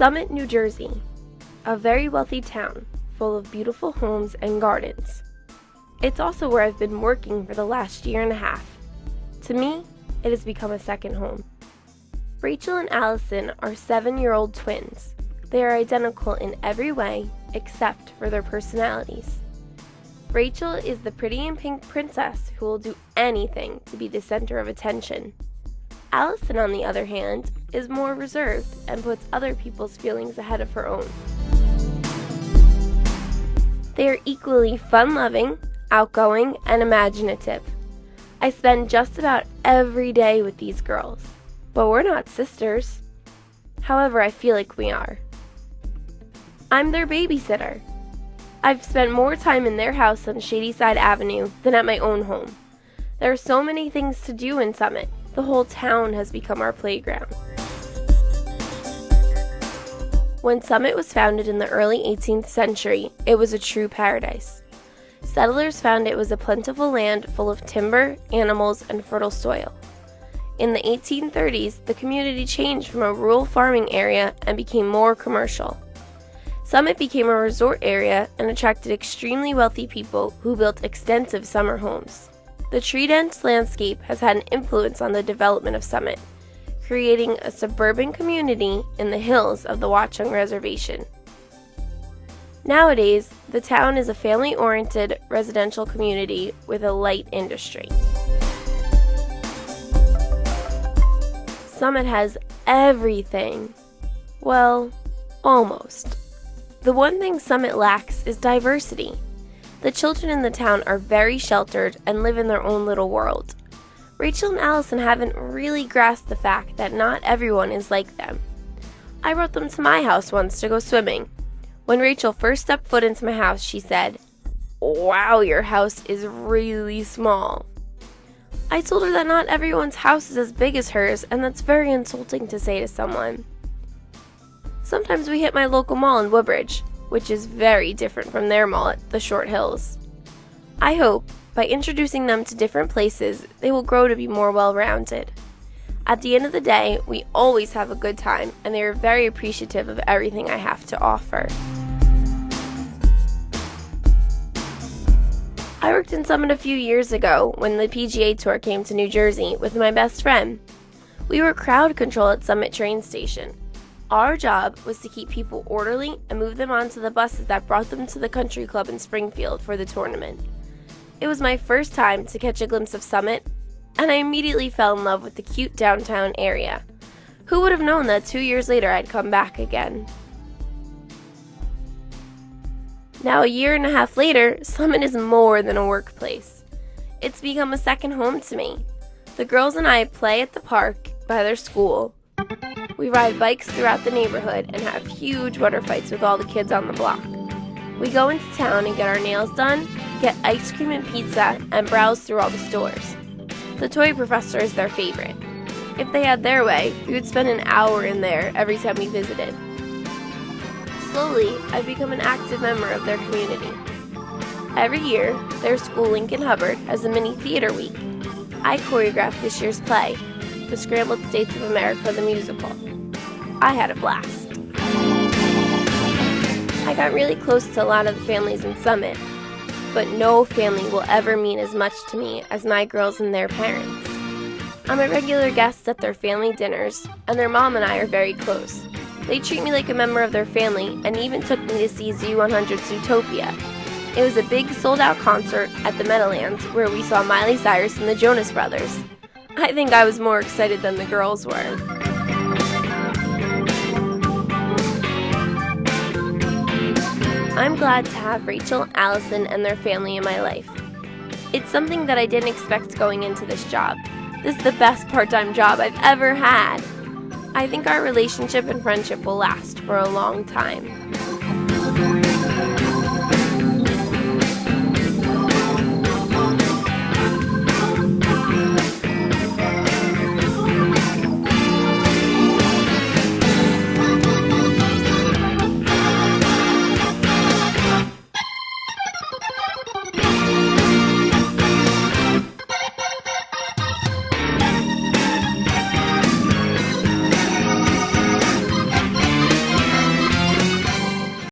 Summit, New Jersey, a very wealthy town full of beautiful homes and gardens. It's also where I've been working for the last year and a half. To me, it has become a second home. Rachel and Allison are 7-year-old twins. They are identical in every way except for their personalities. Rachel is the pretty and pink princess who will do anything to be the center of attention. Allison, on the other hand, is more reserved and puts other people's feelings ahead of her own. They are equally fun-loving, outgoing, and imaginative. I spend just about every day with these girls, but we're not sisters. However, I feel like we are. I'm their babysitter. I've spent more time in their house on Shadyside Avenue than at my own home. There are so many things to do in Summit. The whole town has become our playground. When Summit was founded in the early 18th century, it was a true paradise. Settlers found it was a plentiful land full of timber, animals, and fertile soil. In the 1830s, the community changed from a rural farming area and became more commercial. Summit became a resort area and attracted extremely wealthy people who built extensive summer homes. The tree-dense landscape has had an influence on the development of Summit, creating a suburban community in the hills of the Watchung Reservation. Nowadays, the town is a family-oriented residential community with a light industry. Summit has everything. Well, almost. The one thing Summit lacks is diversity. The children in the town are very sheltered and live in their own little world. Rachel and Allison haven't really grasped the fact that not everyone is like them. I brought them to my house once to go swimming. When Rachel first stepped foot into my house, she said, "Wow, your house is really small." I told her that not everyone's house is as big as hers, and that's very insulting to say to someone. Sometimes we hit my local mall in Woodbridge, which is very different from their mall at the Short Hills. I hope, by introducing them to different places, they will grow to be more well-rounded. At the end of the day, we always have a good time, and they are very appreciative of everything I have to offer. I worked in Summit a few years ago when the PGA Tour came to New Jersey with my best friend. We were crowd control at Summit train station. Our job was to keep people orderly and move them onto the buses that brought them to the country club in Springfield for the tournament. It was my first time to catch a glimpse of Summit, and I immediately fell in love with the cute downtown area. Who would have known that 2 years later I'd come back again? Now, a year and a half later, Summit is more than a workplace. It's become a second home to me. The girls and I play at the park by their school. We ride bikes throughout the neighborhood and have huge water fights with all the kids on the block. We go into town and get our nails done, get ice cream and pizza, and browse through all the stores. The toy professor is their favorite. If they had their way, we would spend an hour in there every time we visited. Slowly, I've become an active member of their community. Every year, their school, Lincoln Hubbard, has a mini theater week. I choreographed this year's play, The Scrambled States of America the Musical. I had a blast. I got really close to a lot of the families in Summit, but no family will ever mean as much to me as my girls and their parents. I'm a regular guest at their family dinners, and their mom and I are very close. They treat me like a member of their family and even took me to see Z100's Zootopia. It was a big sold-out concert at the Meadowlands where we saw Miley Cyrus and the Jonas Brothers. I think I was more excited than the girls were. I'm glad to have Rachel, Allison, and their family in my life. It's something that I didn't expect going into this job. This is the best part-time job I've ever had. I think our relationship and friendship will last for a long time.